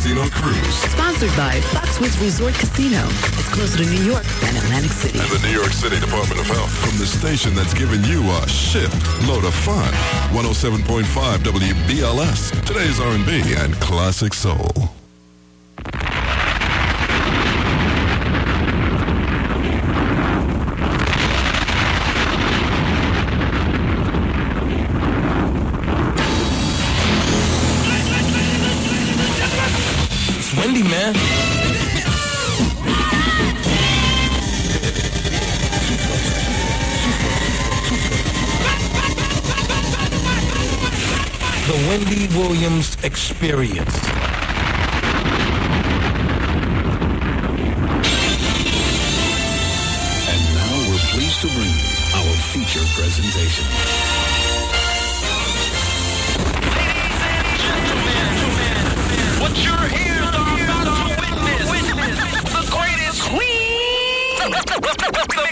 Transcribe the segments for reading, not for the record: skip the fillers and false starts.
Casino Cruise. Sponsored by Foxwoods Resort Casino. It's closer to New York than Atlantic City. And the New York City Department of Health. From the station that's giving you a ship load of fun. 107.5 WBLS. Today's R&B and classic soul. It's Wendy, man. The Wendy Williams Experience. And now we're pleased to bring you our feature presentation. What you're here are about to witness the greatest queen of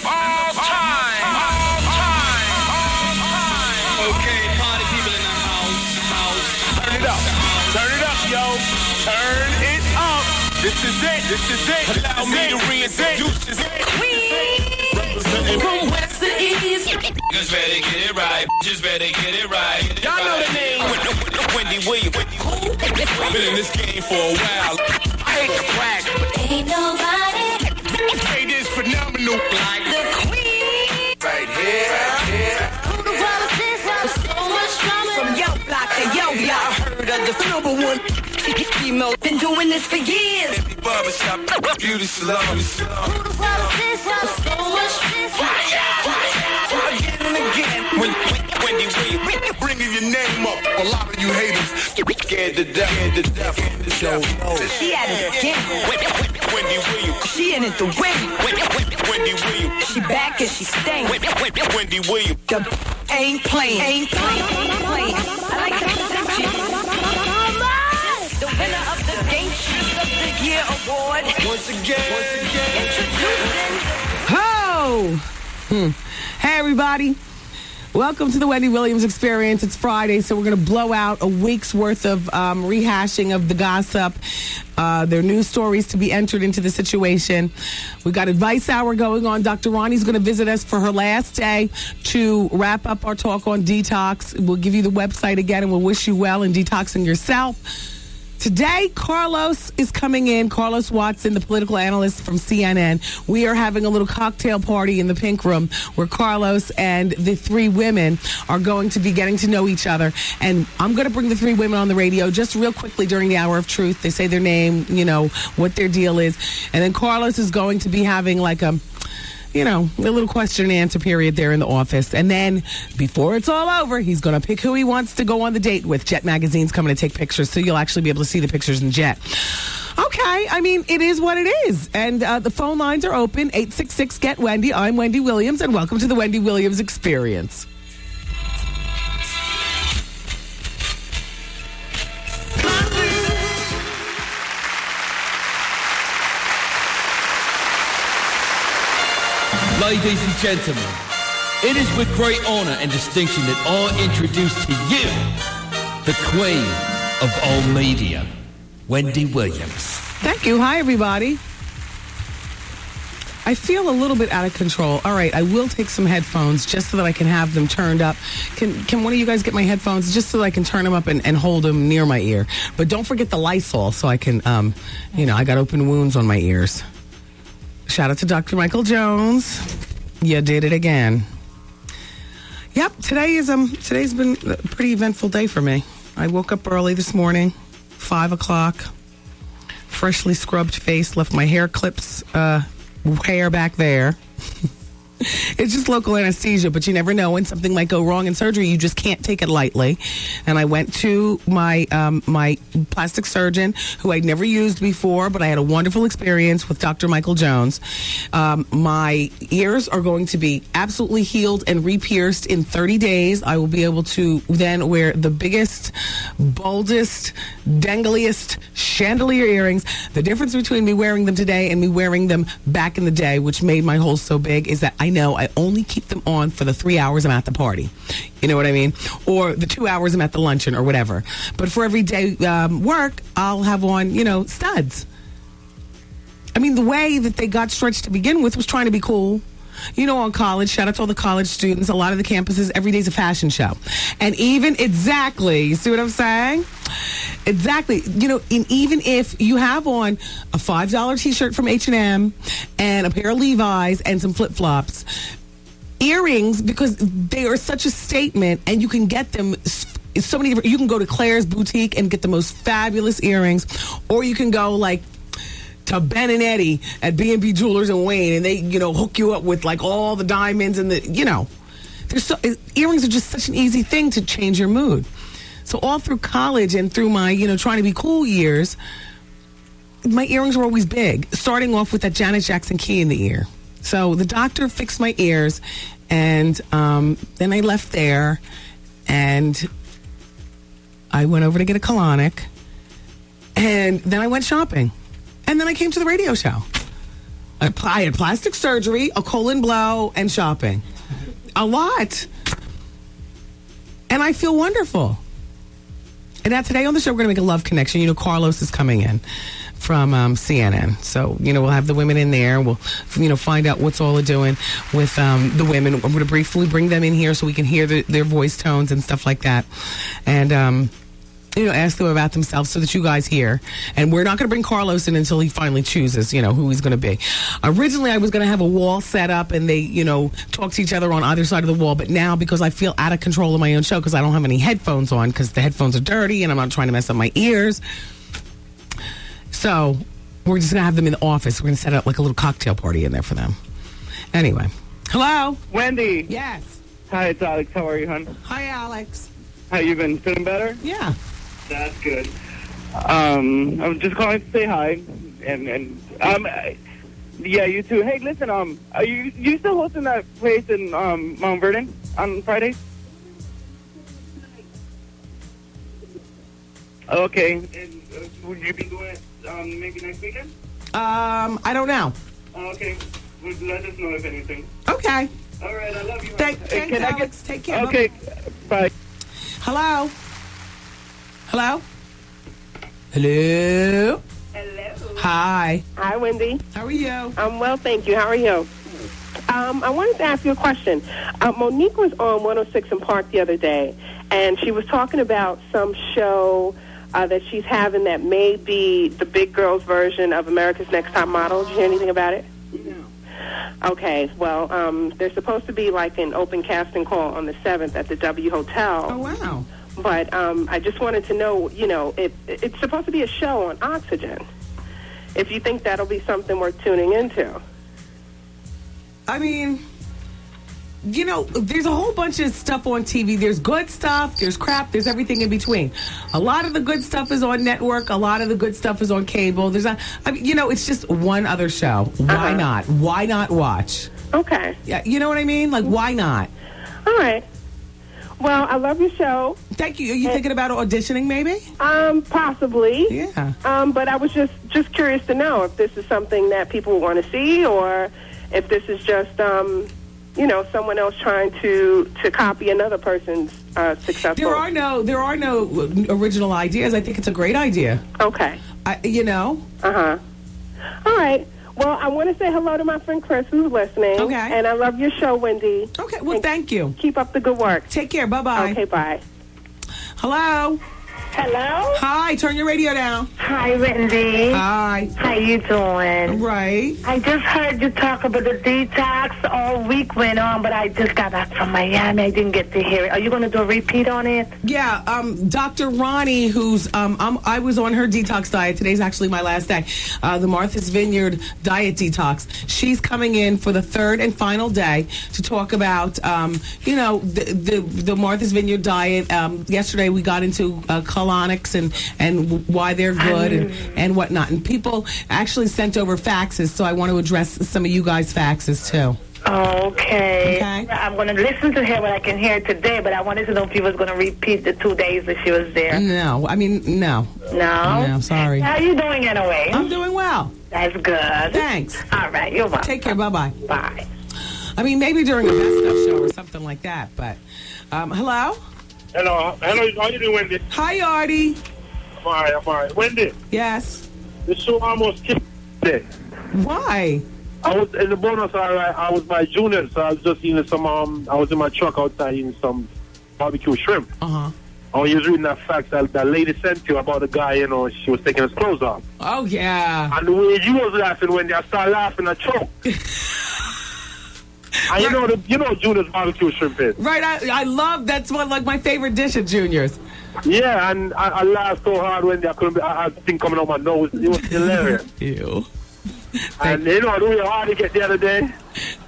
all time. Okay, party people in the house. Turn it up, yo. Turn it up. This is it. Allow me to reintroduce this queen. From west to east. Just better get it right. Y'all know the name. Wendy Williams. Been in this game for a while. I hate to brag, but Ain't nobody it is phenomenal. Like the queen. Right here. who can promise this with so much drama. From yo block to yo block, heard of the number one female. Been doing this for years. Barbershop, beauty salon. Who can promise this with so much this. Again and again. Wendy Williams, bringing your name up. A lot of you haters scared to death. She at it again. Wendy Williams. She in it the win. Wendy Williams. She back and she staying. Wendy Williams. The ain't playing. I like to present you the winner of the Gangsters of the Year award. Once again. Introducing. Ho! Hey, everybody. Welcome to the Wendy Williams Experience. It's Friday, so we're going to blow out a week's worth of rehashing of the gossip. There are news stories to be entered into the situation. We've got Advice Hour going on. Dr. Ronnie's going to visit us for her last day to wrap up our talk on detox. We'll give you the website again, and we'll wish you well in detoxing yourself. Today, Carlos is coming in. Carlos Watson, the political analyst from CNN. We are having a little cocktail party in the Pink Room where Carlos and the three women are going to be getting to know each other. And I'm going to bring the three women on the radio just real quickly during the Hour of Truth. They say their name, what their deal is. And then Carlos is going to be having like a little question and answer period there in the office. And then before it's all over, he's going to pick who he wants to go on the date with. Jet Magazine's coming to take pictures, so you'll actually be able to see the pictures in Jet. Okay, I mean, it is what it is. And the phone lines are open, 866-GET-WENDY. I'm Wendy Williams, and welcome to the Wendy Williams Experience. Ladies and gentlemen, it is with great honor and distinction that I introduce to you the queen of all media, Wendy Williams. Thank you. Hi, everybody. I feel a little bit out of control. All right, I will take some headphones just so that I can have them turned up. Can one of you guys get my headphones just so that I can turn them up and hold them near my ear? But don't forget the Lysol so I can, I got open wounds on my ears. Shout out to Dr. Michael Jones. You did it again. Yep, today's been a pretty eventful day for me. I woke up early this morning, 5 o'clock, freshly scrubbed face, left my hair clips, hair back there. It's just local anesthesia, but you never know when something might go wrong in surgery. You just can't take it lightly. And I went to my my plastic surgeon, who I'd never used before, but I had a wonderful experience with Dr. Michael Jones. My ears are going to be absolutely healed and re-pierced in 30 days. I will be able to then wear the biggest, boldest, dangliest chandelier earrings. The difference between me wearing them today and me wearing them back in the day, which made my holes so big, is that I know I only keep them on for the 3 hours I'm at the party. You know what I mean? Or the 2 hours I'm at the luncheon or whatever. But for everyday work, I'll have on, studs. I mean, the way that they got stretched to begin with was trying to be cool. On college, shout out to all the college students, a lot of the campuses, every day's a fashion show. And even, exactly, you see what I'm saying? Exactly. And even if you have on a $5 t-shirt from H&M and a pair of Levi's and some flip-flops, earrings, because they are such a statement, and you can get them so many different, you can go to Claire's boutique and get the most fabulous earrings, or you can go to Ben and Eddie at B&B Jewelers in Wayne, and they, hook you up with all the diamonds and earrings are just such an easy thing to change your mood. So all through college and through my, trying to be cool years, my earrings were always big, starting off with that Janet Jackson key in the ear. So the doctor fixed my ears, and then I left there, and I went over to get a colonic, and then I went shopping. And then I came to the radio show. I had plastic surgery, a colon blow, and shopping. A lot. And I feel wonderful. And now today on the show, we're going to make a love connection. Carlos is coming in from CNN. So, we'll have the women in there. We'll, find out what's all they're doing with the women. I'm going to briefly bring them in here so we can hear their voice tones and stuff like that. And, ask them about themselves so that you guys hear. And we're not going to bring Carlos in until he finally chooses, who he's going to be. Originally, I was going to have a wall set up and they, talk to each other on either side of the wall. But now, because I feel out of control of my own show, because I don't have any headphones on, because the headphones are dirty and I'm not trying to mess up my ears. So we're just going to have them in the office. We're going to set up a little cocktail party in there for them. Anyway. Hello? Wendy. Yes. Hi, it's Alex. How are you, hon? Hi, Alex. How you been? Feeling better? Yeah. That's good. I'm just calling to say hi, and yeah, you too. Hey, listen, are you still hosting that place in Mount Vernon on Fridays? Okay. And would you be doing it maybe next weekend? I don't know. Okay. Let us know if anything. Okay. All right. I love you. Thanks, Alex. Take care. Okay. Bye. Hello. Hello? Hello? Hello. Hi. Hi, Wendy. How are you? I'm well, thank you. How are you? I wanted to ask you a question. Monique was on 106 in Park the other day, and she was talking about some show that she's having that may be the big girls version of America's Next Top Model. Did you hear anything about it? No. Okay, well, there's supposed to be an open casting call on the 7th at the W Hotel. Oh, wow. But I just wanted to know, it's supposed to be a show on Oxygen. If you think that'll be something worth tuning into. I mean, there's a whole bunch of stuff on TV. There's good stuff, there's crap, there's everything in between. A lot of the good stuff is on network. A lot of the good stuff is on cable. It's just one other show. Why not? Why not watch? Okay. Yeah, you know what I mean? Why not? All right. Well, I love your show. Thank you. Are you thinking about auditioning, maybe? Possibly. Yeah. But I was just curious to know if this is something that people want to see, or if this is just, someone else trying to copy another person's successful. There are no original ideas. I think it's a great idea. Okay. All right. Well, I want to say hello to my friend Chris, who's listening. Okay. And I love your show, Wendy. Okay. Well, and thank you. Keep up the good work. Take care. Bye-bye. Okay, bye. Hello? Hello? Hi. Turn your radio down. Hi, Wendy. Hi. How you doing? Right. I just heard you talk about the detox. All week went on, but I just got back from Miami. I didn't get to hear it. Are you going to do a repeat on it? Yeah. Dr. Ronnie, who's I was on her detox diet. Today's actually my last day. The Martha's Vineyard diet detox. She's coming in for the third and final day to talk about the Martha's Vineyard diet. Yesterday we got into colonics and why they're good and whatnot. And people actually sent over faxes, so I want to address some of you guys' faxes too. Okay. I'm going to listen to her what I can hear today, but I wanted to know if you was going to repeat the 2 days that she was there. No. No. No? Sorry. How are you doing anyway? I'm doing well. That's good. Thanks. All right. You're welcome. Take care. Bye-bye. Bye. I mean, maybe during a best of show or something like that. But hello. Hello. How you doing, Wendy? Hi, Artie. I'm all right. Wendy, Yes. the show almost killed me. Why? I was in the bonus. I was my junior, so I was just eating some. I was in my truck outside eating some barbecue shrimp. I was reading that fact that lady sent you about the guy. You know, she was taking his clothes off. Oh yeah. And the way you was laughing, Wendy, I started laughing. I choked. And you know Junior's barbecue shrimp is. Right. I love that's one like my favorite dish at Junior's. Yeah, and I laughed so hard when I couldn't. I had thing coming out my nose. It was hilarious. Ew. And you know the way Hardy get the other day.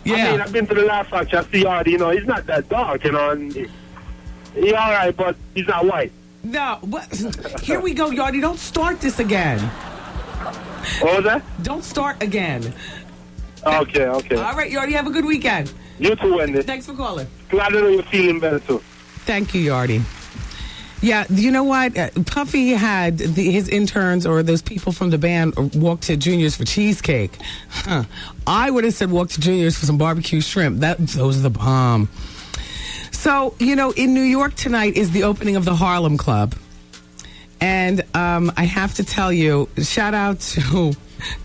Yeah. I mean, I've been to the Laugh Factory. I see Hardy. You know, he's not that dark. You know, and he's all right, but he's not white. No. What? Here we go, Yardy. Don't start this again. What was that? Don't start again. Okay. All right, Yardy. Have a good weekend. You too, Wendy. Thanks for calling. Glad to know you're feeling better too. Thank you, Yardy. Yeah, you know what? Puffy had his interns or those people from the band walk to Junior's for cheesecake. Huh. I would have said walk to Junior's for some barbecue shrimp. Those are the bomb. So, you know, in New York tonight is the opening of the Harlem Club. And I have to tell you, shout out to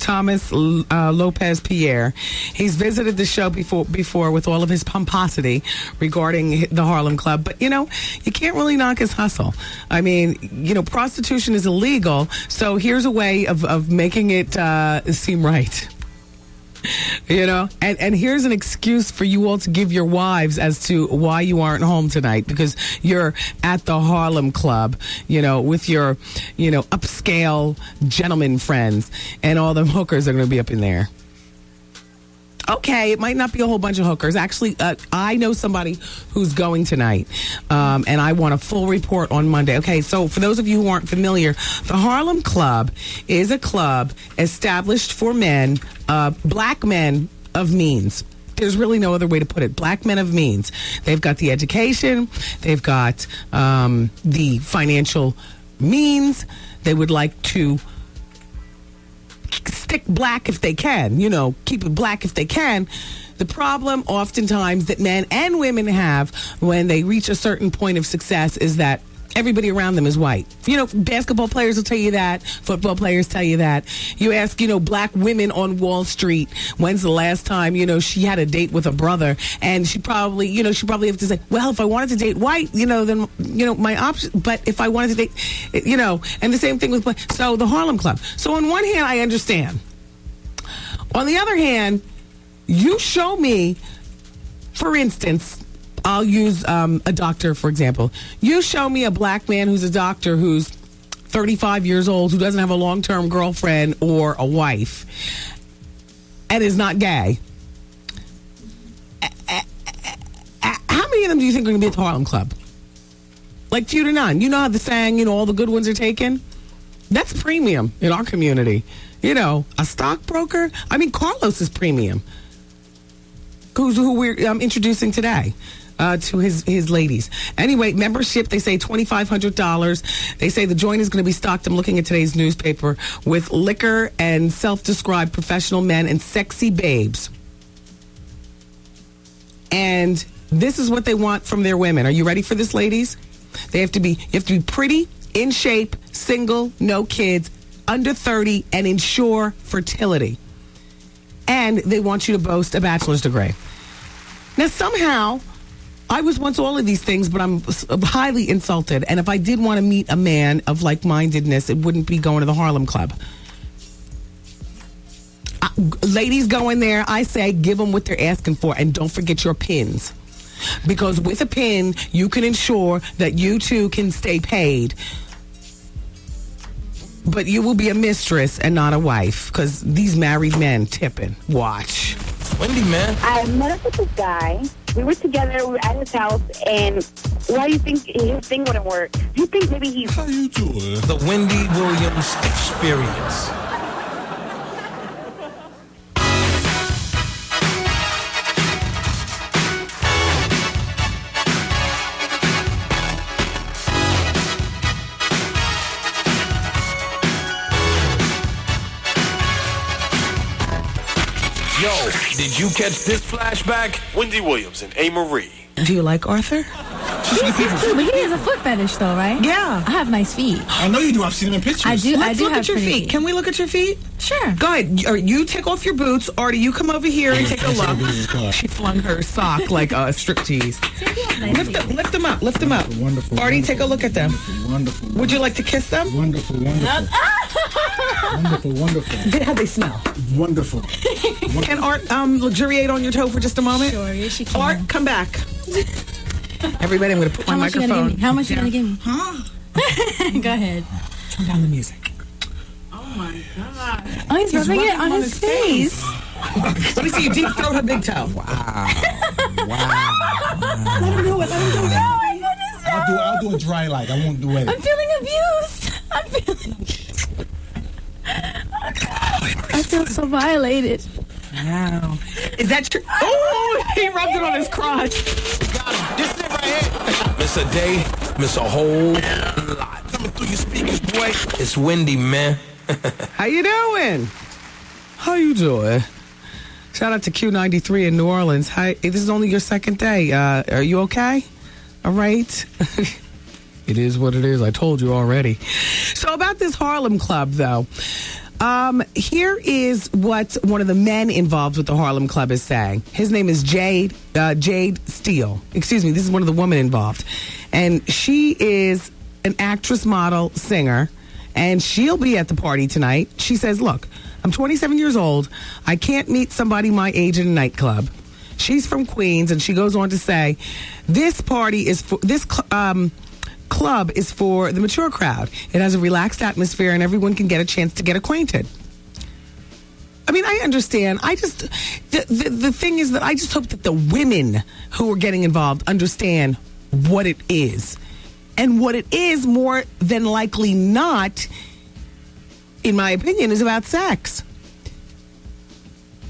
Thomas Lopez Pierre. He's visited the show before with all of his pomposity regarding the Harlem Club. But, you know, you can't really knock his hustle. I mean, you know, prostitution is illegal. So here's a way of making it seem right. You know, and here's an excuse for you all to give your wives as to why you aren't home tonight, because you're at the Harlem Club, you know, with your, you know, upscale gentleman friends, and all them hookers are going to be up in there. Okay, it might not be a whole bunch of hookers. Actually, I know somebody who's going tonight, and I want a full report on Monday. Okay, so for those of you who aren't familiar, the Harlem Club is a club established for men, black men of means. There's really no other way to put it. Black men of means. They've got the education. They've got the financial means. They would like to stick black if they can, you know, keep it black if they can. The problem oftentimes that men and women have when they reach a certain point of success is that everybody around them is white. You know, basketball players will tell you that. Football players tell you that. You ask, you know, black women on Wall Street, when's the last time, you know, she had a date with a brother? And she probably have to say, well, if I wanted to date white, you know, then, you know, my option. But if I wanted to date, you know, and the same thing with, so the Harlem Club. So on one hand, I understand. On the other hand, you show me, for instance, I'll use a doctor, for example. You show me a black man who's a doctor who's 35 years old, who doesn't have a long-term girlfriend or a wife, and is not gay. How many of them do you think are going to be at the Harlem Club? Like 2 to 9. You know how the saying, you know, all the good ones are taken? That's premium in our community. You know, a stockbroker. I mean, Carlos is premium. Who we're introducing today to his ladies. Anyway, membership, they say $2,500. They say the joint is going to be stocked, I'm looking at today's newspaper, with liquor and self-described professional men and sexy babes. And this is what they want from their women. Are you ready for this, ladies? You have to be pretty, in shape, single, no kids, under 30, and ensure fertility. And they want you to boast a bachelor's degree. Now, somehow, I was once all of these things, but I'm highly insulted. And if I did want to meet a man of like-mindedness, it wouldn't be going to the Harlem Club. Ladies go in there, I say, give them what they're asking for, and don't forget your pins. Because with a pin, you can ensure that you too can stay paid. But you will be a mistress and not a wife, because these married men tipping. Watch. Wendy, man. I met up with this guy. We were together. We were at his house. And why do you think his thing wouldn't work? Do you think maybe he's... How you doing? The Wendy Williams Experience. Yo, did you catch this flashback? Wendy Williams and A. Marie. Do you like Arthur? He's cute, but he has a foot fetish, though, right? Yeah. I have nice feet. I know you do. I've seen him in pictures. I do. Let's look have at your pretty feet. Can we look at your feet? Sure. Go ahead. Or you take off your boots, or do you come over here and take a look? She flung her sock like a striptease. Lift them up. Lift them up. Wonderful. Artie, take a look at them. Wonderful. Would you like to kiss them? Wonderful. Wonderful. How they smell? Wonderful. Can Art luxuriate on your toe for just a moment? Sure, yes, she can. Art, come back. Everybody, I'm going to put my microphone. How much you gonna give me? Huh? Go ahead. Turn down the music. Oh my God. Oh, he's rubbing it on his face. Let me see you deep throat her big toe. Wow. Let him do it. Oh my goodness. I'll do a dry light. I won't do it. I'm feeling abused. I feel so violated. Wow. Is that true? Oh, he rubbed it on his crotch. Got him. This thing right here. Miss a day, miss a whole lot. Coming through your speakers, boy. It's Wendy, man. How you doing? How you doing? Shout out to Q93 in New Orleans. Hi, this is only your second day. Are you okay? All right. It is what it is. I told you already. So about this Harlem Club, though. Here is what one of the men involved with the Harlem Club is saying. His name is Jade Steele. Excuse me, this is one of the women involved. And she is an actress, model, singer, and she'll be at the party tonight. She says, look, I'm 27 years old. I can't meet somebody my age in a nightclub. She's from Queens, and she goes on to say, this party is for, this club is for the mature crowd. It has a relaxed atmosphere and everyone can get a chance to get acquainted. I mean, I understand. I just, the thing is that I just hope that the women who are getting involved understand what it is. And what it is, more than likely not, in my opinion, is about sex.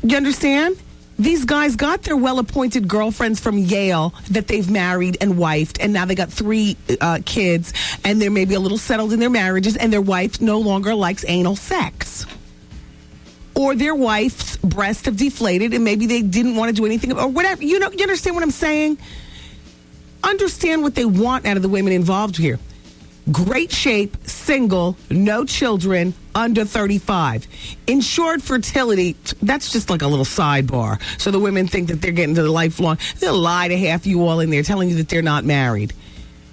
You understand? These guys got their well-appointed girlfriends from Yale that they've married and wifed, and now they got 3 kids, and they're maybe a little settled in their marriages, and their wife no longer likes anal sex. Or their wife's breasts have deflated, and maybe they didn't want to do anything, or whatever. You know, you understand what I'm saying? Understand what they want out of the women involved here. Great shape, single, no children, under 35. Insured fertility, that's just like a little sidebar. So the women think that they're getting to the lifelong. They'll lie to half you all in there telling you that they're not married.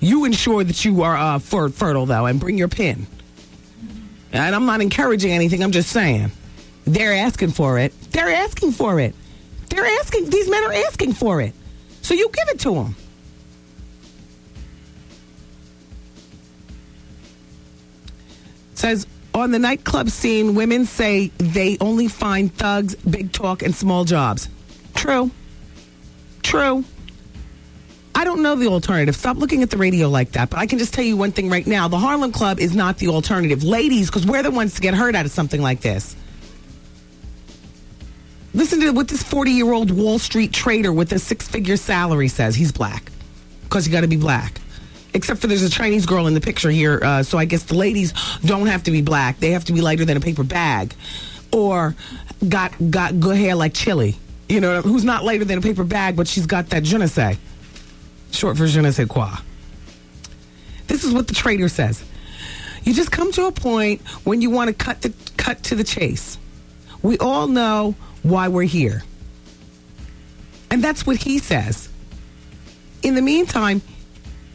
You ensure that you are fertile, though, and bring your pin. And I'm not encouraging anything. I'm just saying. They're asking for it. They're asking for it. They're asking. These men are asking for it. So you give it to them. Says, on the nightclub scene, women say they only find thugs, big talk, and small jobs. True. I don't know the alternative. Stop looking at the radio like that. But I can just tell you one thing right now. The Harlem Club is not the alternative. Ladies, because we're the ones to get hurt out of something like this. Listen to what this 40-year-old Wall Street trader with a 6-figure salary says. He's black. Because you got to be black. Except for there's a Chinese girl in the picture here, so I guess the ladies don't have to be black. They have to be lighter than a paper bag, or got good hair like Chili. You know, who's not lighter than a paper bag, but she's got that je ne sais, short for je ne sais quoi. This is what the trader says. You just come to a point when you want to cut to the chase. We all know why we're here, and that's what he says. In the meantime,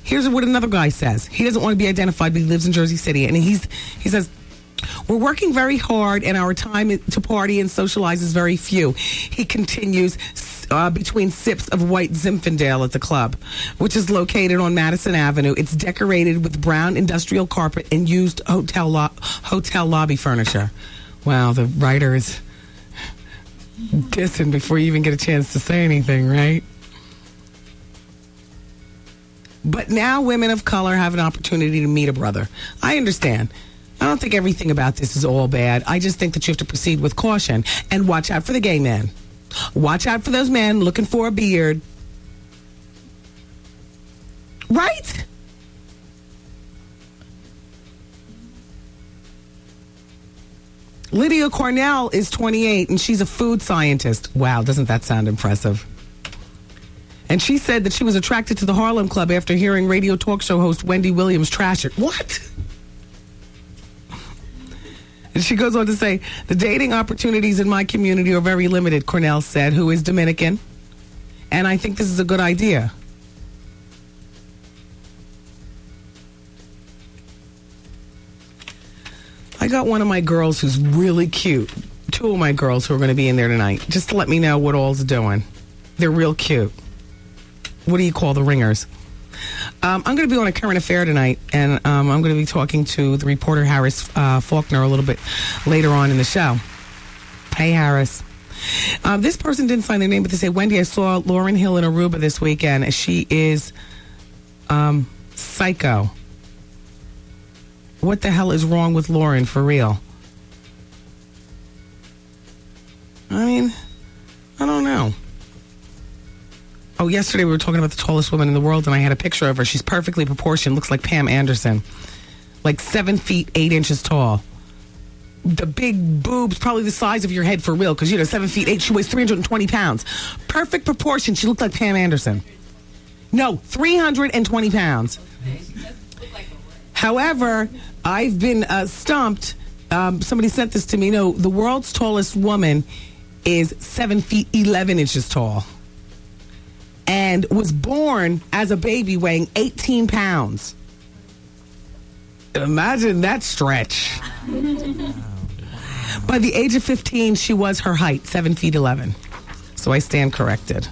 here's what another guy says. He doesn't want to be identified, but he lives in Jersey City. And he says, we're working very hard, and our time to party and socialize is very few. He continues, between sips of white Zinfandel at the club, which is located on Madison Avenue. It's decorated with brown industrial carpet and used hotel lobby furniture. Wow, the writer is dissing before you even get a chance to say anything, right? But now women of color have an opportunity to meet a brother. I understand. I don't think everything about this is all bad. I just think that you have to proceed with caution and watch out for the gay men. Watch out for those men looking for a beard. Right? Lydia Cornell is 28, and she's a food scientist. Wow, doesn't that sound impressive? And she said that she was attracted to the Harlem Club after hearing radio talk show host Wendy Williams trash it. What? And she goes on to say, the dating opportunities in my community are very limited, Cornell said, who is Dominican. And I think this is a good idea. I got one of my girls who's really cute. Two of my girls who are going to be in there tonight. Just to let me know what all's doing. They're real cute. What do you call the ringers? I'm going to be on a current affair tonight, and I'm going to be talking to the reporter Harris Faulkner a little bit later on in the show. Hey, Harris. This person didn't sign their name, but they say, Wendy, I saw Lauryn Hill in Aruba this weekend. She is psycho. What the hell is wrong with Lauren, for real? I mean, I don't know. Oh, yesterday we were talking about the tallest woman in the world, and I had a picture of her. She's perfectly proportioned, looks like Pam Anderson. Like 7 feet, 8 inches tall. The big boobs, probably the size of your head for real, because, 7 feet, 8, she weighs 320 pounds. Perfect proportion. She looked like Pam Anderson. No, 320 pounds. However, I've been stumped. Somebody sent this to me. No, the world's tallest woman is 7 feet, 11 inches tall. And was born as a baby weighing 18 pounds. Imagine that stretch. By the age of 15, she was her height, 7 feet 11. So I stand corrected.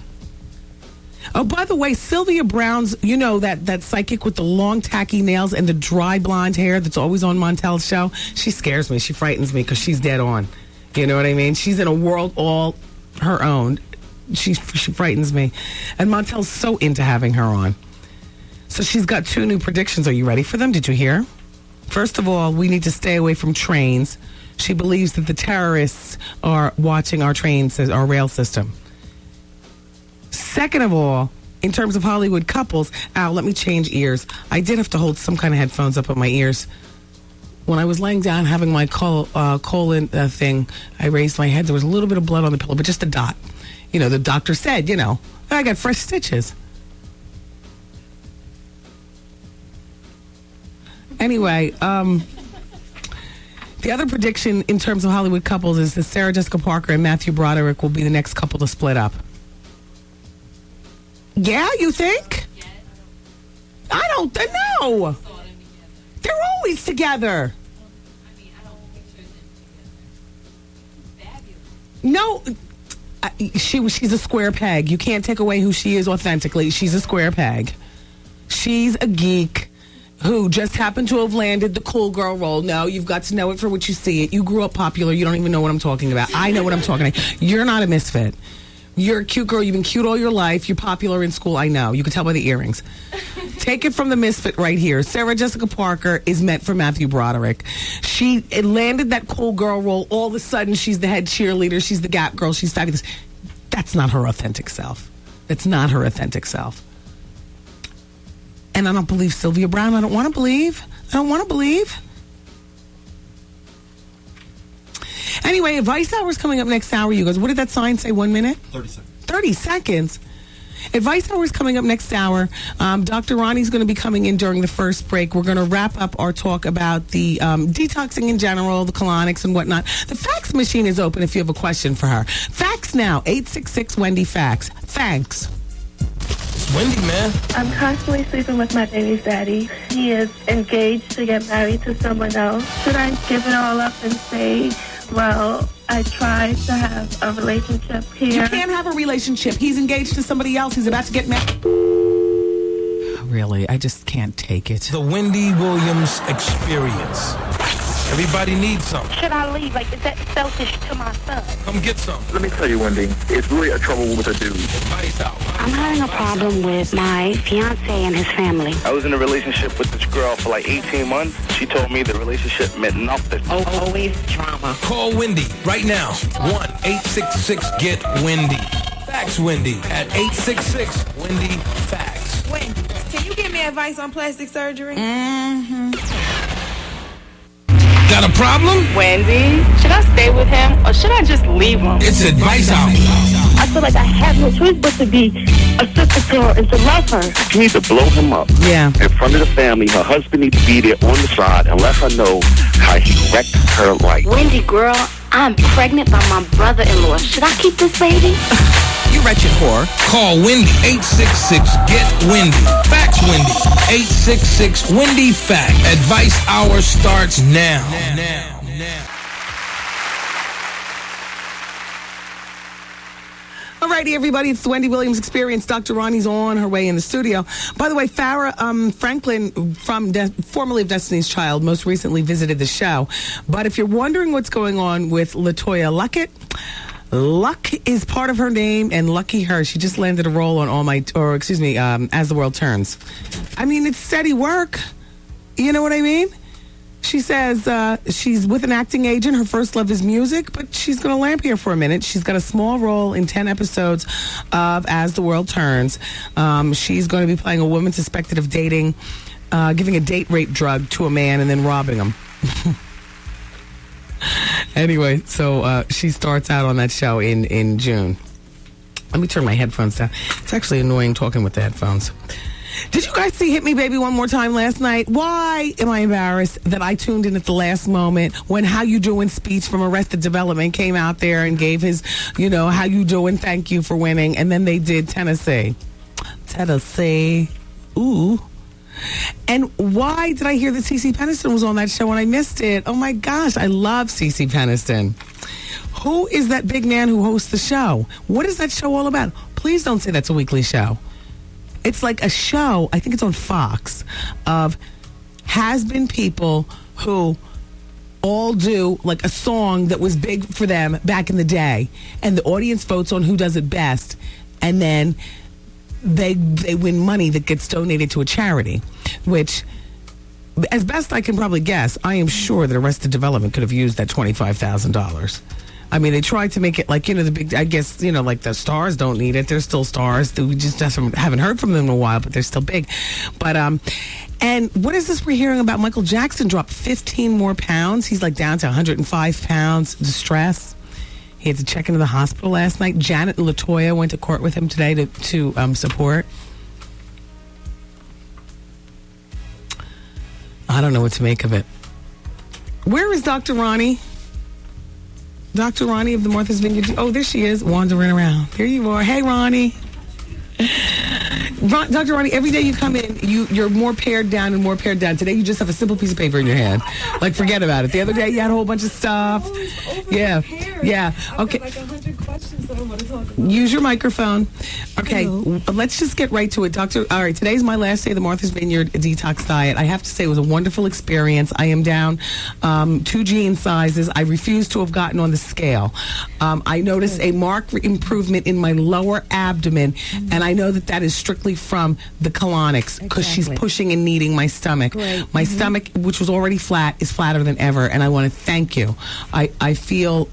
Oh, by the way, Sylvia Brown's, that psychic with the long, tacky nails and the dry blonde hair that's always on Montel's show. She scares me. She frightens me because she's dead on. You know what I mean? She's in a world all her own. She frightens me. And Montel's so into having her on. So she's got 2 new predictions. Are you ready for them? Did you hear? First of all, we need to stay away from trains. She believes that the terrorists are watching our our rail system. Second of all, in terms of Hollywood couples, let me change ears. I did have to hold some kind of headphones up on my ears. When I was laying down having my colon thing, I raised my head. There was a little bit of blood on the pillow, but just a dot. The doctor said, I got fresh stitches. Anyway, the other prediction in terms of Hollywood couples is that Sarah Jessica Parker and Matthew Broderick will be the next couple to split up. Yeah, you think? I don't know. They're always together. No, she's a square peg. You can't take away who she is authentically. She's a square peg. She's a geek who just happened to have landed the cool girl role. No, you've got to know it for what you see it. You grew up popular. You don't even know what I'm talking about. I know what I'm talking about. You're not a misfit. You're a cute girl. You've been cute all your life. You're popular in school. I know. You can tell by the earrings. Take it from the misfit right here. Sarah Jessica Parker is meant for Matthew Broderick. She landed that cool girl role. All of a sudden, she's the head cheerleader. She's the Gap girl. She's fabulous. That's not her authentic self. That's not her authentic self. And I don't believe Sylvia Brown. I don't want to believe. Anyway, Advice Hour is coming up next hour, you guys. What did that sign say? 1 minute? 30 seconds. 30 seconds. Advice Hour is coming up next hour. Dr. Ronnie's going to be coming in during the first break. We're going to wrap up our talk about the detoxing in general, the colonics and whatnot. The fax machine is open if you have a question for her. Fax now, 866-WENDY-FAX. Thanks. It's Wendy, man. I'm constantly sleeping with my baby's daddy. He is engaged to get married to someone else. Should I give it all up and say, well, I tried to have a relationship here? You can't have a relationship. He's engaged to somebody else. He's about to get married. Really, I just can't take it. The Wendy Williams Experience. Everybody needs some. Should I leave? Like, is that selfish to my son? Come get some. Let me tell you, Wendy, it's really a trouble with a dude. Advice Hour. I'm having a problem with my fiance and his family. I was in a relationship with this girl for like 18 months. She told me the relationship meant nothing. Always drama. Call Wendy right now. 1-866-GET-WENDY. Fax Wendy at 866-WENDY-FAX. Wendy, can you give me advice on plastic surgery? Got Got a problem? Wendy, should I stay with him or should I just leave him? It's Advice Hour. I feel like I have no choice but to be a sister to her and to love her. You need to blow him up. Yeah. In front of the family. Her husband needs to be there on the side and let her know how he wrecked her life. Wendy, girl, I'm pregnant by my brother-in-law. Should I keep this baby? You wretched whore. Call Wendy 866-GET-WENDY. Fax Wendy 866-WENDY-FACT. Advice Hour starts now. Alrighty, everybody, it's the Wendy Williams Experience. Dr. Ronnie's on her way in the studio. By the way, Farrah Franklin, formerly of Destiny's Child, most recently visited the show. But if you're wondering what's going on with LaToya Luckett, Luck is part of her name, and lucky her. She just landed a role on As the World Turns. I mean, it's steady work. You know what I mean? She says she's with an acting agent. Her first love is music, but she's going to lamp here for a minute. She's got a small role in 10 episodes of As the World Turns. She's going to be playing a woman suspected of dating, giving a date rape drug to a man and then robbing him. Anyway, so she starts out on that show in June. Let me turn my headphones down. It's actually annoying talking with the headphones. Did you guys see Hit Me Baby One More Time last night? Why am I embarrassed that I tuned in at the last moment when How You Doing speech from Arrested Development came out there and gave his, how you doing, thank you for winning, and then they did Tennessee. Ooh. And why did I hear that CeCe Peniston was on that show and I missed it? Oh my gosh, I love CeCe Peniston. Who is that big man who hosts the show? What is that show all about? Please don't say that's a weekly show. It's like a show, I think it's on Fox, of has-been people who all do like a song that was big for them back in the day, and the audience votes on who does it best, and then they win money that gets donated to a charity, which, as best I can probably guess, I am sure that Arrested Development could have used that $25,000. I mean, they tried to make it like, the big, I guess, like the stars don't need it. They're still stars. We just haven't heard from them in a while, but they're still big. But, and what is this we're hearing about? Michael Jackson dropped 15 more pounds. He's like down to 105 pounds. Distress. He had to check into the hospital last night. Janet and LaToya went to court with him today to support. I don't know what to make of it. Where is Dr. Ronnie? Dr. Ronnie of the Martha's Vineyard. Oh, there she is, wandering around. There you are. Hey, Ronnie. Dr. Ronnie, every day you come in, you're more pared down and more pared down. Today you just have a simple piece of paper in your hand. Like, forget about it. The other day you had a whole bunch of stuff. Yeah. Okay. Like 100 questions that I want to talk about. Use your microphone. Okay, let's just get right to it, Doctor. All right, today's my last day of the Martha's Vineyard detox diet. I have to say it was a wonderful experience. I am down 2 jean sizes. I refuse to have gotten on the scale. I noticed a marked improvement in my lower abdomen, and I know that is strictly from the colonics because she's pushing and kneading my stomach. My stomach, which was already flat, is flatter than ever, and I want to thank you. I feel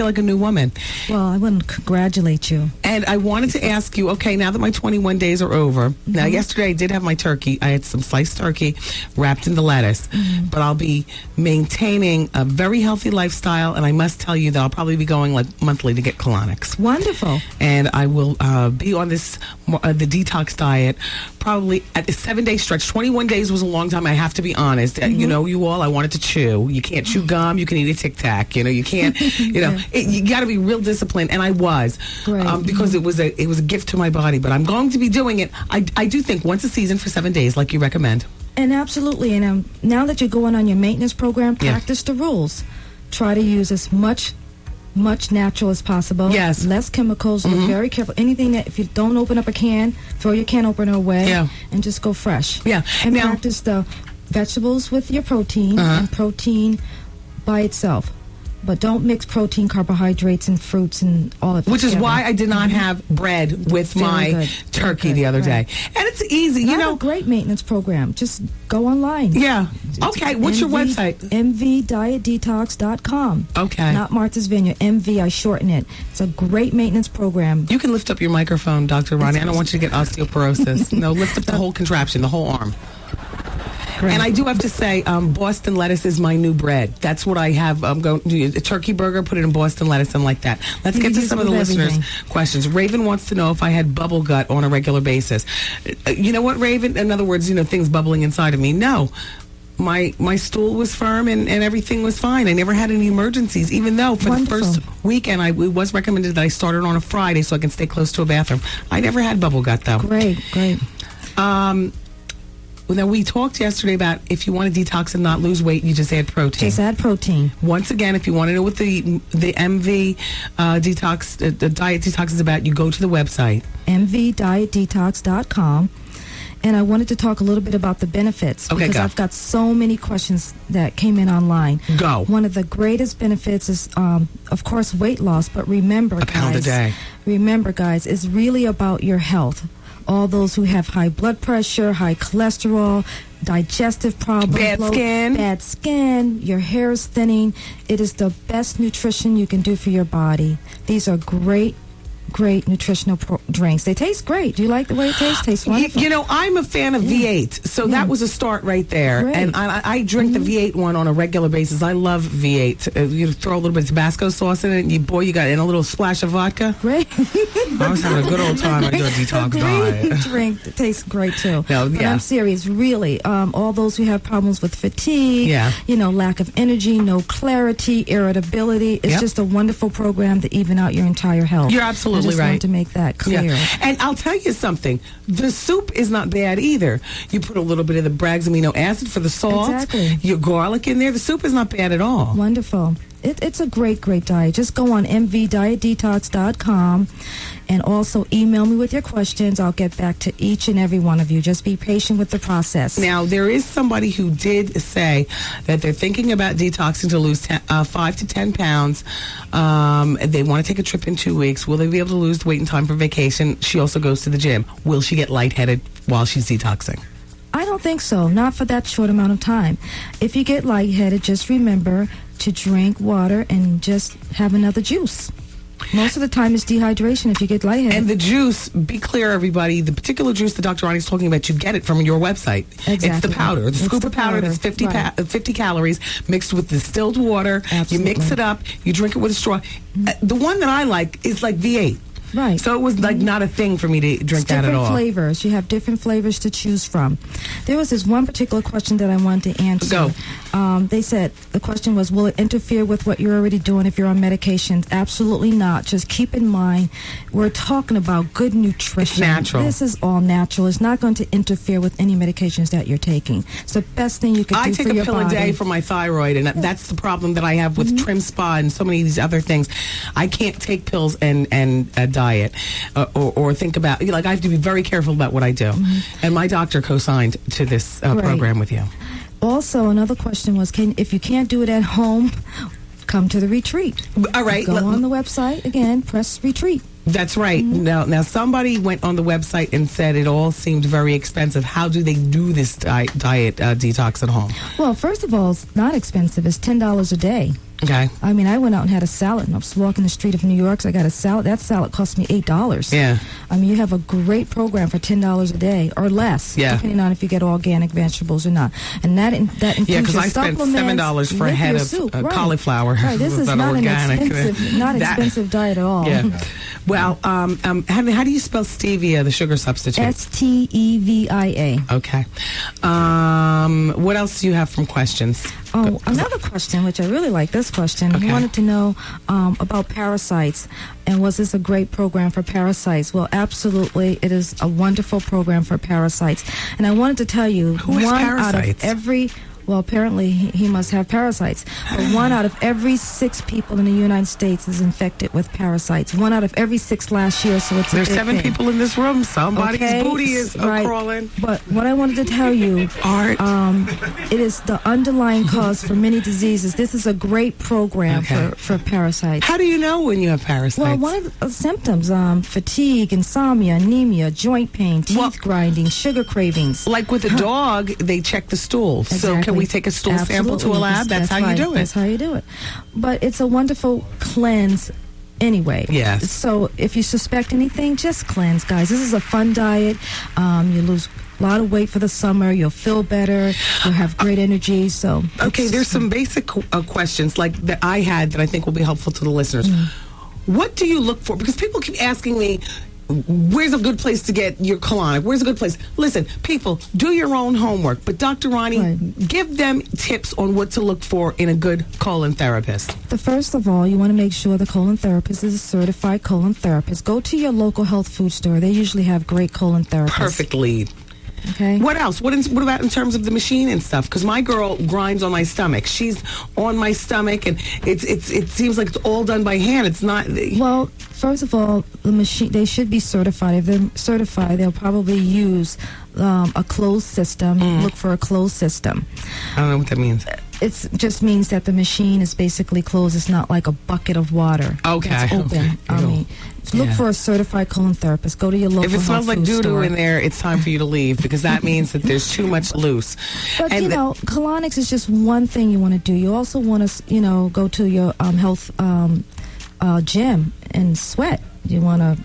like a new woman. Well, I want to congratulate you. And I wanted to ask you, okay, now that my 21 days are over, now yesterday I did have my turkey. I had some sliced turkey wrapped in the lettuce, but I'll be maintaining a very healthy lifestyle, and I must tell you that I'll probably be going like monthly to get colonics. Wonderful. And I will be on this, the detox diet, probably at a 7-day stretch. 21 days was a long time, I have to be honest. You know, you all, I wanted to chew. You can't chew gum, you can eat a Tic Tac, you can't, you got to be real disciplined, and I was. Because it was a gift to my body, but I'm going to be doing it. I do think once a season for 7 days, like you recommend. And absolutely, and now that you're going on your maintenance program, practice the rules. Try to use as much natural as possible. Yes. Less chemicals. Look very careful. Anything that, if you don't open up a can, throw your can opener away. And just go fresh. And now, practice the vegetables with your protein and protein by itself. But don't mix protein, carbohydrates, and fruits and all of that. Which is why I did not have bread with my turkey the other day. And it's easy, a great maintenance program. Just go online. Okay, what's your website? mvdietdetox.com. Okay. Not Martha's Vineyard. MV, I shorten it. It's a great maintenance program. You can lift up your microphone, Dr. Ronnie. I don't want you to get osteoporosis. No, lift up the whole contraption, the whole arm. And I do have to say, Boston lettuce is my new bread. That's what I have. I'm going to do a turkey burger, put it in Boston lettuce, and like that. Let's get to some of the listeners' questions. Raven wants to know if I had bubble gut on a regular basis. You know what, Raven? In other words, things bubbling inside of me. No. My stool was firm and everything was fine. I never had any emergencies, even though for the first weekend it was recommended that I started on a Friday so I can stay close to a bathroom. I never had bubble gut, though. Great. Now, we talked yesterday about if you want to detox and not lose weight, you just add protein. Just add protein. Once again, if you want to know what the MV detox, the diet detox is about, you go to the website. mvdietdetox.com. And I wanted to talk a little bit about the benefits. Okay, because go. I've got so many questions that came in online. Go. One of the greatest benefits is, of course, weight loss. But remember, a pound a day. Remember, guys, it's really about your health. All those who have high blood pressure, high cholesterol, digestive problems, bad skin, your hair is thinning. It is the best nutrition you can do for your body. These are great nutritional drinks. They taste great. Do you like the way it tastes? Tastes wonderful. I'm a fan of V8, so that was a start right there. Great. And I drink the V8 one on a regular basis. I love V8. You throw a little bit of Tabasco sauce in it, and you got in a little splash of vodka. Great. I was having a good old time. I do a detox diet. Drink that tastes great too. No, but yeah. I'm serious. Really, all those who have problems with fatigue, lack of energy, no clarity, irritability. It's just a wonderful program to even out your entire health. You're absolutely I just right. wanted to make that clear. Yeah. And I'll tell you something. The soup is not bad either. You put a little bit of the Bragg's amino acid for the salt. Exactly. Your garlic in there. The soup is not bad at all. Wonderful. It's a great diet. Just go on mvdietdetox.com and also email me with your questions. I'll get back to each and every one of you. Just be patient with the process. Now, there is somebody who did say that they're thinking about detoxing to lose 5 to 10 pounds. They want to take a trip in 2 weeks. Will they be able to lose the weight in time for vacation? She also goes to the gym. Will she get lightheaded while she's detoxing? I don't think so. Not for that short amount of time. If you get lightheaded, just remember to drink water and just have another juice. Most of the time it's dehydration if you get lightheaded. And the juice, be clear, everybody, the particular juice that Dr. Ronnie's talking about, you get it from your website. Exactly. It's the powder. The scoop the of powder that's 50, right. 50 calories mixed with distilled water. Absolutely. You mix it up. You drink it with a straw. The one that I like is like V8. Right. So it was like not a thing for me to drink that at all. Different flavors. You have different flavors to choose from. There was this one particular question that I wanted to answer. Go. They said, the question was, will it interfere with what you're already doing if you're on medications? Absolutely not. Just keep in mind, we're talking about good nutrition. It's natural. This is all natural. It's not going to interfere with any medications that you're taking. It's the best thing you can do for your body. I take a pill a day for my thyroid, and that's the problem that I have with Trim Spa and so many of these other things. I can't take pills and diet or think about, I have to be very careful about what I do. And my doctor co-signed to this program with you. Also, another question was, if you can't do it at home, come to the retreat. All right. Go on the website, again, press retreat. That's right. Now, somebody went on the website and said it all seemed very expensive. How do they do this diet detox at home? Well, first of all, it's not expensive. It's $10 a day. Okay. I mean, I went out and had a salad, and I was walking the street of New York, so I got a salad. That salad cost me $8. Yeah. I mean, you have a great program for $10 a day or less, depending on if you get organic vegetables or not. And that includes because your I spent supplements $7 for a head of soup. cauliflower. Right, this is not organic. an expensive diet at all. Yeah. Well, how do you spell stevia, the sugar substitute? Stevia. Okay. What else do you have from questions? Oh, another question, which I really like this question. Okay. He wanted to know about parasites, and was this a great program for parasites? Well, absolutely, it is a wonderful program for parasites. And I wanted to tell you, Who has out of parasites? every... Well, apparently he must have parasites. But 1 out of every 6 people in the United States is infected with parasites. 1 out of every 6 last year, so it's There's a big 7 thing. people in this room. Somebody's booty is crawling. But what I wanted to tell you, Art. it is the underlying cause for many diseases. This is a great program for parasites. How do you know when you have parasites? Well, one of the symptoms, fatigue, insomnia, anemia, joint pain, teeth grinding, sugar cravings. Like with a dog, they check the stool. So can we take a stool sample to a lab? That's how you do it. That's how you do it. But it's a wonderful cleanse anyway. Yes. So if you suspect anything, just cleanse, guys. This is a fun diet. You lose lot of weight for the summer. You'll feel better. You'll have great energy. So okay, there's some basic questions like that I had that I think will be helpful to the listeners. What do you look for? Because people keep asking me, where's a good place to get your colonic? Where's a good place? Listen, people, do your own homework. But Dr. Ronnie, give them tips on what to look for in a good colon therapist. The first of all, you want to make sure the colon therapist is a certified colon therapist. Go to your local health food store. They usually have great colon therapists. Perfect lead. Okay. What else? What about in terms of the machine and stuff? Because my girl grinds on my stomach. She's on my stomach, and it seems like it's all done by hand. It's not. Well, first of all, the machine, they should be certified. If they're certified, they'll probably use a closed system. Look for a closed system. I don't know what that means. It just means that the machine is basically closed. It's not like a bucket of water. Okay. That's open. Okay. I mean, look for a certified colon therapist. Go to your local If it smells like doo-doo store. in there, it's time for you to leave, because that means that there's too much loose. But, colonics is just one thing you want to do. You also want to, go to your health gym and sweat. You want to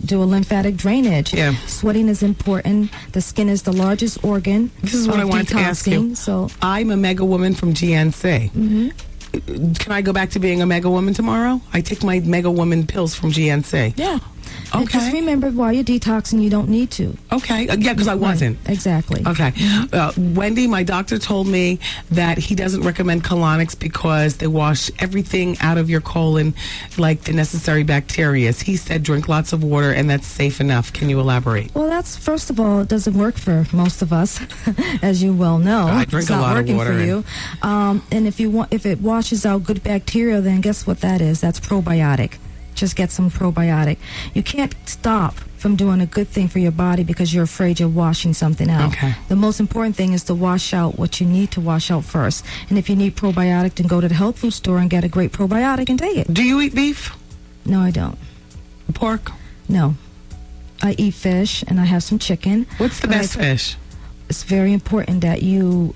do a lymphatic drainage. Yeah. Sweating is important. The skin is the largest organ. This is what I wanted to ask you. So I'm a mega woman from GNC. Mm-hmm. Can I go back to being a mega woman tomorrow? I take my mega woman pills from GNC. Yeah. And just remember, while you're detoxing, you don't need to. Okay. Yeah, because I wasn't. Exactly. Okay. Wendy, my doctor told me that he doesn't recommend colonics because they wash everything out of your colon, like the necessary bacteria. He said drink lots of water, and that's safe enough. Can you elaborate? Well, that's, first of all, it doesn't work for most of us, as you well know. I drink it's a not lot of working water. For you. And if it washes out good bacteria, then guess what that is? That's probiotic. Just get some probiotic. You can't stop from doing a good thing for your body because you're afraid you're washing something out. Okay. The most important thing is to wash out what you need to wash out first. And if you need probiotic, then go to the health food store and get a great probiotic and take it. Do you eat beef? No, I don't. Pork? No. I eat fish and I have some chicken. What's the best fish? It's very important that you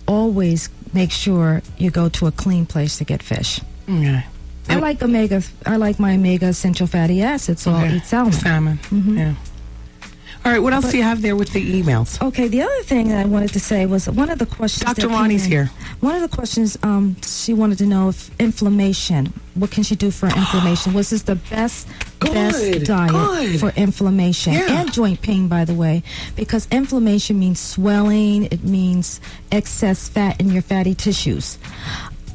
always make sure you go to a clean place to get fish. Okay. I like my omega essential fatty acids, so I'll eat salmon. Salmon. Yeah. All right, what else do you have there with the emails? Okay, the other thing that I wanted to say was one of the questions. Dr. Ronnie's here. One of the questions she wanted to know if inflammation. What can she do for inflammation? Was this the best diet for inflammation and joint pain, by the way? Because inflammation means swelling. It means excess fat in your fatty tissues.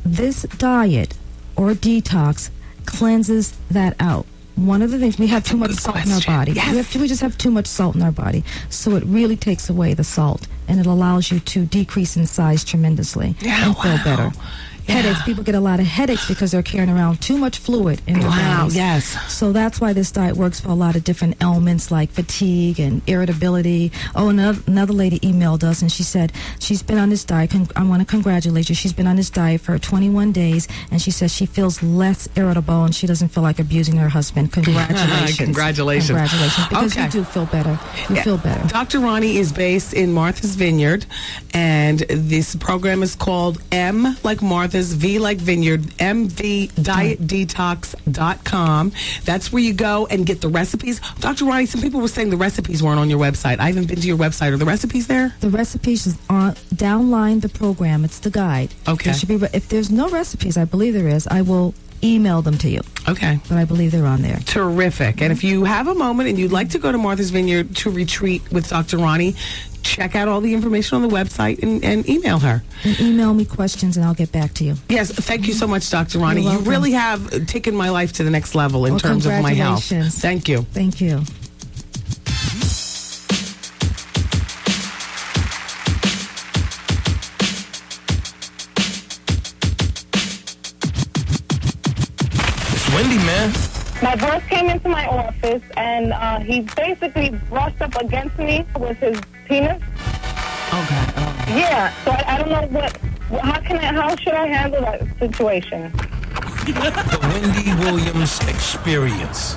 This diet or detox cleanses that out. One of the things, we have too much salt in our body. Yes. We just have too much salt in our body. So it really takes away the salt, and it allows you to decrease in size tremendously and feel better. Headaches. People get a lot of headaches because they're carrying around too much fluid in their bodies. Yes. So that's why this diet works for a lot of different ailments like fatigue and irritability. Oh, another lady emailed us and she said she's been on this diet. I want to congratulate you. She's been on this diet for 21 days and she says she feels less irritable and she doesn't feel like abusing her husband. Congratulations. Congratulations. Because you do feel better. You feel better. Dr. Ronnie is based in Martha's Vineyard, and this program is called M like Martha's, V like Vineyard, mvdietdetox.com. That's where you go and get the recipes. Dr. Ronnie, some people were saying the recipes weren't on your website. I haven't been to your website. Are the recipes there? The recipes is on downline the program. It's the guide. Okay. There should be if there's no recipes, I believe there is, I will email them to you. Okay. But I believe they're on there. Terrific. And if you have a moment and you'd like to go to Martha's Vineyard to retreat with Dr. Ronnie, check out all the information on the website and email her. And email me questions and I'll get back to you. Yes, thank you so much, Dr. Ronnie. You're You welcome. really have taken my life to the next level in terms of my health. Congratulations. Thank you. Thank you. Wendy, man. My boss came into my office and he basically brushed up against me with his penis. Okay. Yeah, so I don't know how should I handle that situation? The Wendy Williams Experience.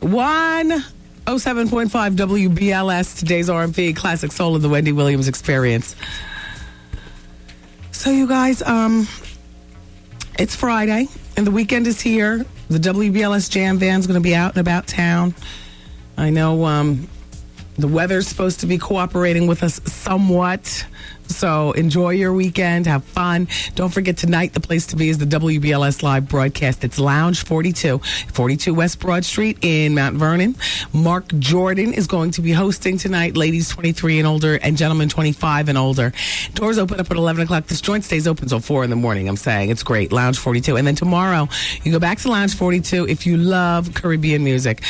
107.5 WBLS, today's RMP, Classic Soul of the Wendy Williams Experience. So you guys, it's Friday and the weekend is here. The WBLS Jam Van's going to be out and about town. I know The weather's supposed to be cooperating with us somewhat. So enjoy your weekend. Have fun. Don't forget tonight, the place to be is the WBLS live broadcast. It's Lounge 42, 42 West Broad Street in Mount Vernon. Mark Jordan is going to be hosting tonight. Ladies 23 and older and gentlemen 25 and older. Doors open up at 11 o'clock. This joint stays open till 4 in the morning. I'm saying it's great. Lounge 42. And then tomorrow, you go back to Lounge 42 if you love Caribbean music.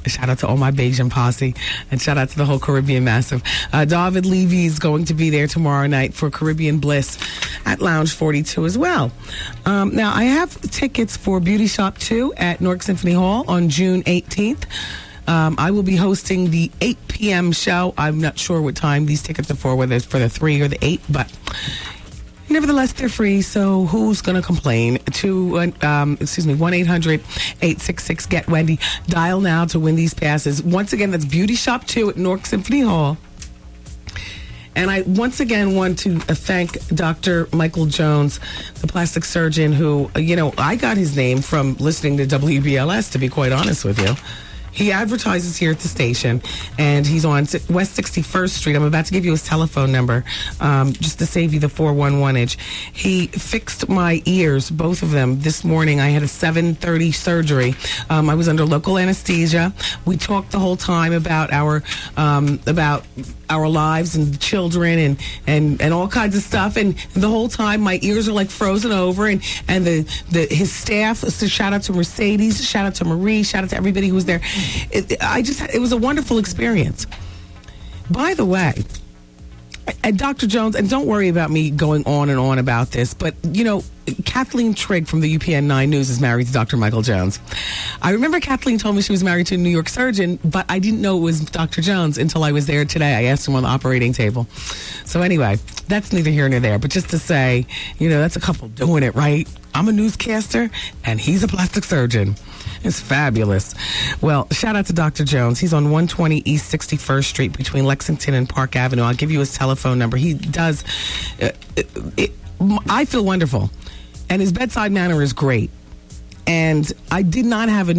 Shout out to all my Bajan posse and shout out to the whole Caribbean Massive. David Levy is going to be there tomorrow night for Caribbean Bliss at Lounge 42 as well. Now, I have tickets for Beauty Shop 2 at Newark Symphony Hall on June 18th. I will be hosting the 8 p.m. show. I'm not sure what time these tickets are for, whether it's for the 3 or the 8, but nevertheless, they're free, so who's going to complain? 1-800-866-GET-WENDY. Dial now to win these passes. Once again, that's Beauty Shop 2 at Newark Symphony Hall. And I once again want to thank Dr. Michael Jones, the plastic surgeon who, I got his name from listening to WBLS, to be quite honest with you. He advertises here at the station, and he's on West 61st Street. I'm about to give you his telephone number, just to save you the 411-age. He fixed my ears, both of them, this morning. I had a 7:30 surgery. I was under local anesthesia. We talked the whole time about our lives and children and all kinds of stuff. And the whole time, my ears are like frozen over. And his staff. So shout out to Mercedes. Shout out to Marie. Shout out to everybody who was there. It was a wonderful experience. By the way, and Dr. Jones, and don't worry about me going on and on about this, but, Kathleen Trigg from the UPN 9 News is married to Dr. Michael Jones. I remember Kathleen told me she was married to a New York surgeon, but I didn't know it was Dr. Jones until I was there today. I asked him on the operating table. So anyway, that's neither here nor there, but just to say, that's a couple doing it, right? I'm a newscaster, and he's a plastic surgeon. It's fabulous. Well, shout out to Dr. Jones. He's on 120 East 61st Street between Lexington and Park Avenue. I'll give you his telephone number. He does, I feel wonderful. And his bedside manner is great. And I did not have a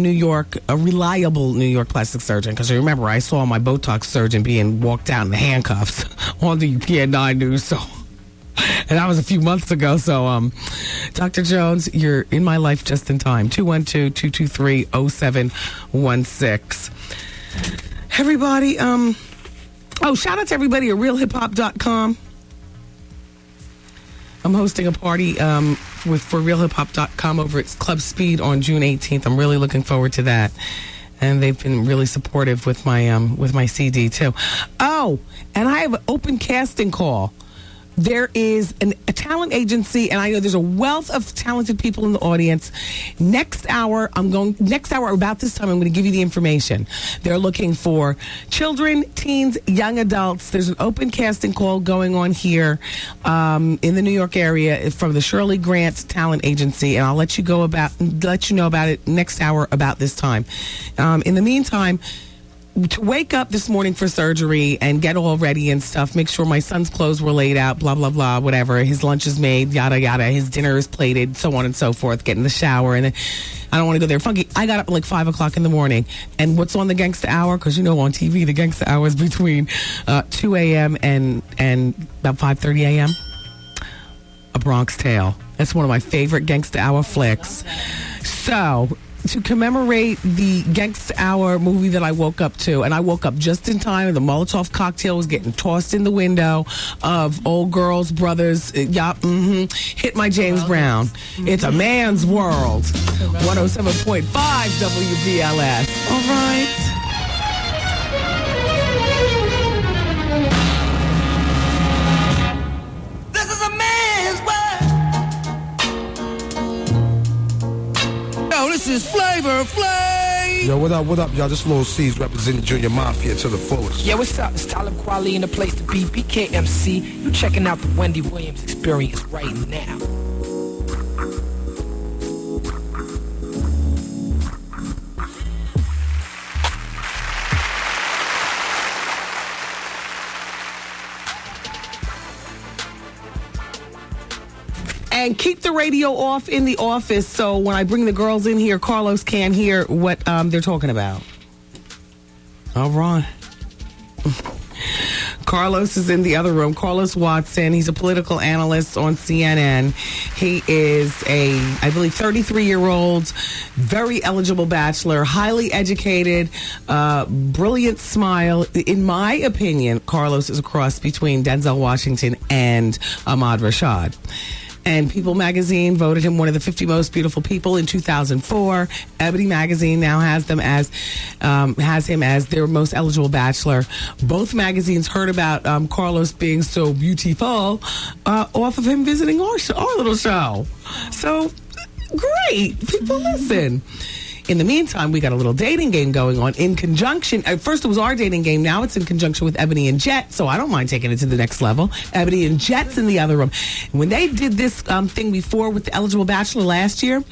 reliable New York plastic surgeon, because remember, I saw my Botox surgeon being walked out in handcuffs on the UPN 9 News. So, and that was a few months ago. So, Dr. Jones, you're in my life just in time. 212-223-0716. Everybody, shout out to everybody at realhiphop.com. I'm hosting a party for realhiphop.com over at Club Speed on June 18th. I'm really looking forward to that. And they've been really supportive with my CD too. Oh, and I have an open casting call. There is a talent agency, and I know there's a wealth of talented people in the audience. Next hour, about this time, I'm going to give you the information. They're looking for children, teens, young adults. There's an open casting call going on here in the New York area from the Shirley Grant Talent Agency, and I'll let you know about it next hour about this time. In the meantime, to wake up this morning for surgery and get all ready and stuff, make sure my son's clothes were laid out, blah, blah, blah, whatever. His lunch is made, yada, yada. His dinner is plated, so on and so forth. Get in the shower. And then I don't want to go there funky. I got up at like 5 o'clock in the morning. And what's on the Gangsta Hour? Because, on TV, the Gangsta Hour is between 2 a.m. and about 5:30 a.m. A Bronx Tale. That's one of my favorite Gangsta Hour flicks. So, to commemorate the Gangsta Hour movie that I woke up to, and I woke up just in time, and the Molotov cocktail was getting tossed in the window of old girls, brothers, hit my James Brown. It's a man's world. 107.5 WBLS. All right. This is Flavor Flav. Yo, what up, y'all? This Lil C's representing Junior Mafia to the fullest. Yeah, what's up? It's Talib Kweli in the place to be. BKMC. You checking out the Wendy Williams experience right now. And keep the radio off in the office so when I bring the girls in here, Carlos can't hear what they're talking about. All right. Carlos is in the other room. Carlos Watson. He's a political analyst on CNN. He is I believe, 33-year-old, very eligible bachelor, highly educated, brilliant smile. In my opinion, Carlos is a cross between Denzel Washington and Ahmad Rashad. And People magazine voted him one of the 50 most beautiful people in 2004. Ebony magazine now has him as their most eligible bachelor. Both magazines heard about Carlos being so beautiful off of him visiting our little show. So great, people listen. In the meantime, we got a little dating game going on in conjunction. At first, it was our dating game. Now it's in conjunction with Ebony and Jet, so I don't mind taking it to the next level. Ebony and Jet's in the other room. When they did this thing before with the eligible bachelor last year,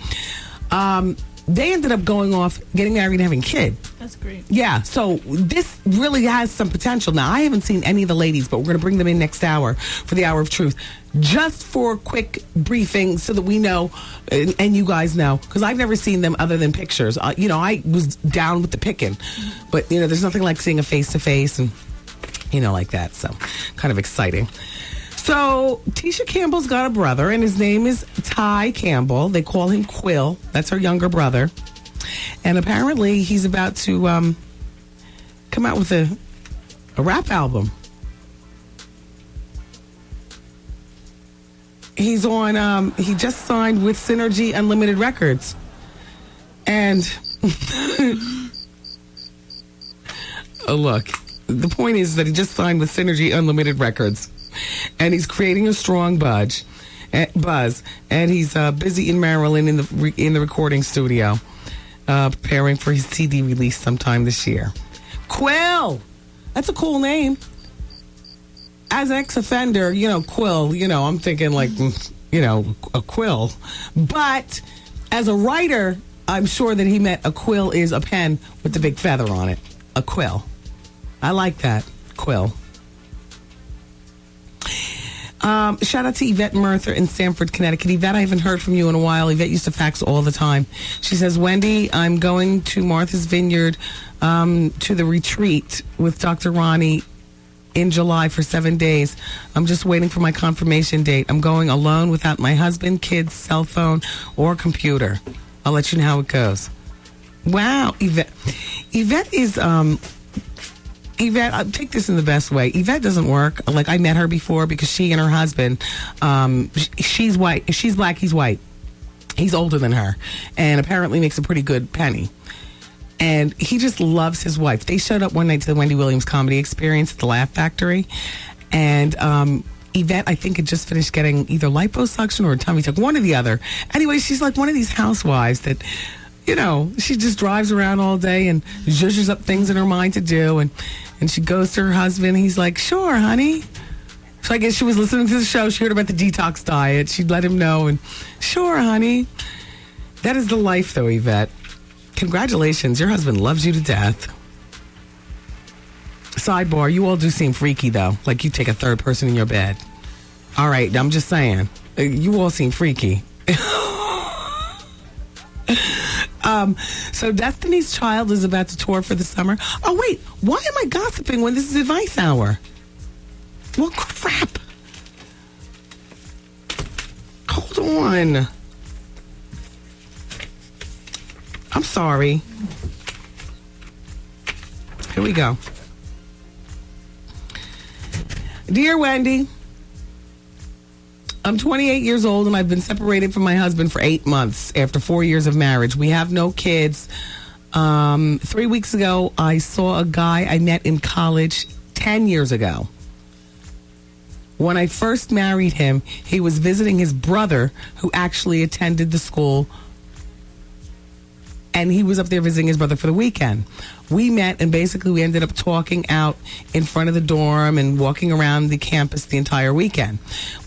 they ended up going off, getting married and having a kid. That's great. Yeah, so this really has some potential. Now, I haven't seen any of the ladies, but we're going to bring them in next hour for the Hour of Truth. Just for a quick briefing so that we know, and you guys know, because I've never seen them other than pictures. I was down with the picking, but, there's nothing like seeing a face-to-face and, like that. So, kind of exciting. So, Tisha Campbell's got a brother, and his name is Ty Campbell. They call him Quill. That's her younger brother. And apparently, he's about to come out with a rap album. He's on, he just signed with Synergy Unlimited Records. And, look, the point is that he just signed with Synergy Unlimited Records. And he's creating a strong buzz. And he's busy in Maryland in the recording studio, preparing for his CD release sometime this year. Quill! That's a cool name. As an ex-offender, Quill, I'm thinking like, a quill. But as a writer, I'm sure that he meant a quill is a pen with the big feather on it. A quill. I like that. Quill. Shout out to Yvette Merther in Stamford, Connecticut. Yvette, I haven't heard from you in a while. Yvette used to fax all the time. She says, Wendy, I'm going to Martha's Vineyard to the retreat with Dr. Ronnie in July for 7 days. I'm just waiting for my confirmation date. I'm going alone without my husband, kids, cell phone, or computer. I'll let you know how it goes. Wow, Yvette. Yvette is, Yvette, I'll take this in the best way. Yvette doesn't work. Like, I met her before because she and her husband, she's white. She's black, he's white. He's older than her. And apparently makes a pretty good penny. And he just loves his wife. They showed up one night to the Wendy Williams Comedy Experience at the Laugh Factory. And Yvette, I think, had just finished getting either liposuction or a tummy tuck, one or the other. Anyway, she's like one of these housewives that, she just drives around all day and zhuzhes up things in her mind to do. And she goes to her husband. He's like, sure, honey. So I guess she was listening to the show. She heard about the detox diet. She'd let him know. And sure, honey. That is the life, though, Yvette. Congratulations. Your husband loves you to death. Sidebar, you all do seem freaky, though. Like you take a third person in your bed. All right, I'm just saying. You all seem freaky. So Destiny's Child is about to tour for the summer. Oh, wait. Why am I gossiping when this is Advice Hour? Well, crap. Hold on. I'm sorry. Here we go. Dear Wendy, I'm 28 years old and I've been separated from my husband for 8 months after 4 years of marriage. We have no kids. 3 weeks ago, I saw a guy I met in college 10 years ago. When I first married him, he was visiting his brother who actually attended the school. And he was up there visiting his brother for the weekend. We met and basically we ended up talking out in front of the dorm and walking around the campus the entire weekend.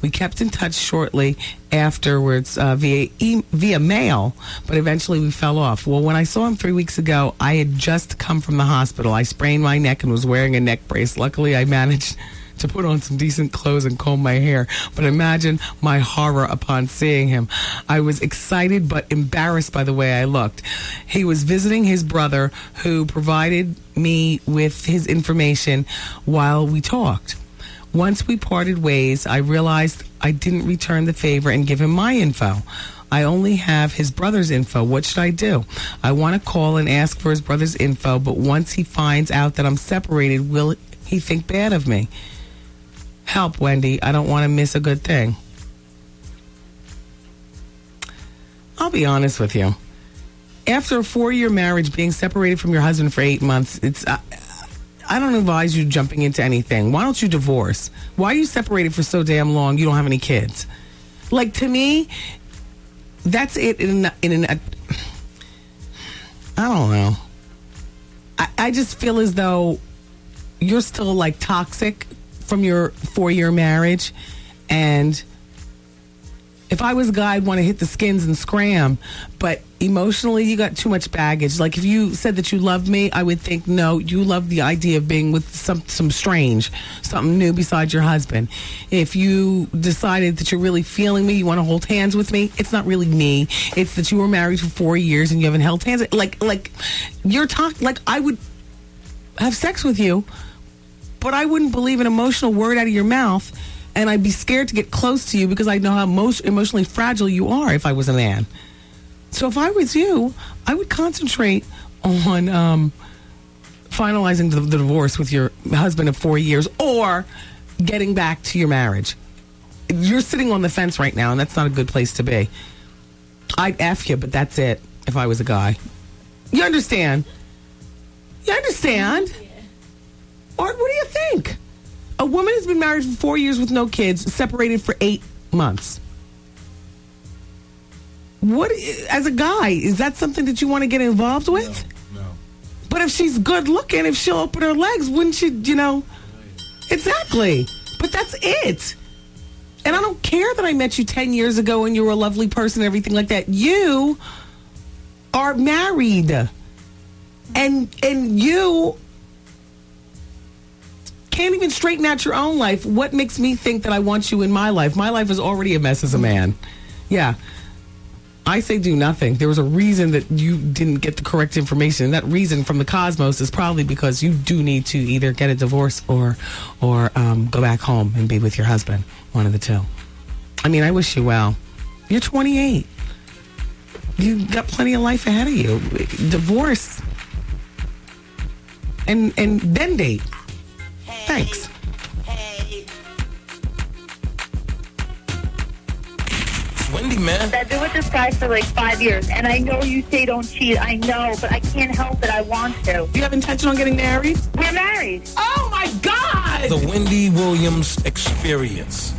We kept in touch shortly afterwards via mail, but eventually we fell off. Well, when I saw him 3 weeks ago, I had just come from the hospital. I sprained my neck and was wearing a neck brace. Luckily, I managed to put on some decent clothes and comb my hair. But imagine my horror upon seeing him. I was excited but embarrassed by the way I looked. He was visiting his brother, who provided me with his information while we talked. Once we parted ways, I realized I didn't return the favor and give him my info. I only have his brother's info. What should I do? I want to call and ask for his brother's info, but once he finds out that I'm separated, will he think bad of me? Help, Wendy. I don't want to miss a good thing. I'll be honest with you. After a 4-year marriage, being separated from your husband for 8 months, I don't advise you jumping into anything. Why don't you divorce? Why are you separated for so damn long? You don't have any kids. Like, to me, that's it I don't know. I just feel as though you're still like toxic from your 4-year marriage. And if I was a guy, I'd want to hit the skins and scram. But emotionally, you got too much baggage. Like, if you said that you loved me, I would think, no, you love the idea of being with some strange, something new besides your husband. If you decided that you're really feeling me, you want to hold hands with me, it's not really me. It's that you were married for 4 years and you haven't held hands. Like you're talking, like I would have sex with you, but I wouldn't believe an emotional word out of your mouth. And I'd be scared to get close to you because I know how emotionally fragile you are if I was a man. So if I was you, I would concentrate on finalizing the divorce with your husband of 4 years or getting back to your marriage. You're sitting on the fence right now, and that's not a good place to be. I'd F you, but that's it if I was a guy. You understand? You understand? Art, what do you think? A woman has been married for 4 years with no kids, separated for 8 months. What, as a guy, is that something that you want to get involved with? No. But if she's good looking, if she'll open her legs, wouldn't she, Exactly. But that's it. And I don't care that I met you 10 years ago and you were a lovely person and everything like that. You are married. And you can't even straighten out your own life. What makes me think that I want you in my life? My life is already a mess as a man. Yeah. I say do nothing. There was a reason that you didn't get the correct information. And that reason from the cosmos is probably because you do need to either get a divorce or go back home and be with your husband. One of the two. I mean, I wish you well. You're 28. You got plenty of life ahead of you. Divorce. And then date. Thanks. Wendy, man. I've been with this guy for like 5 years, and I know you say don't cheat. I know, but I can't help it. I want to. Do you have intention on getting married? We're married. Oh, my God! The Wendy Williams Experience.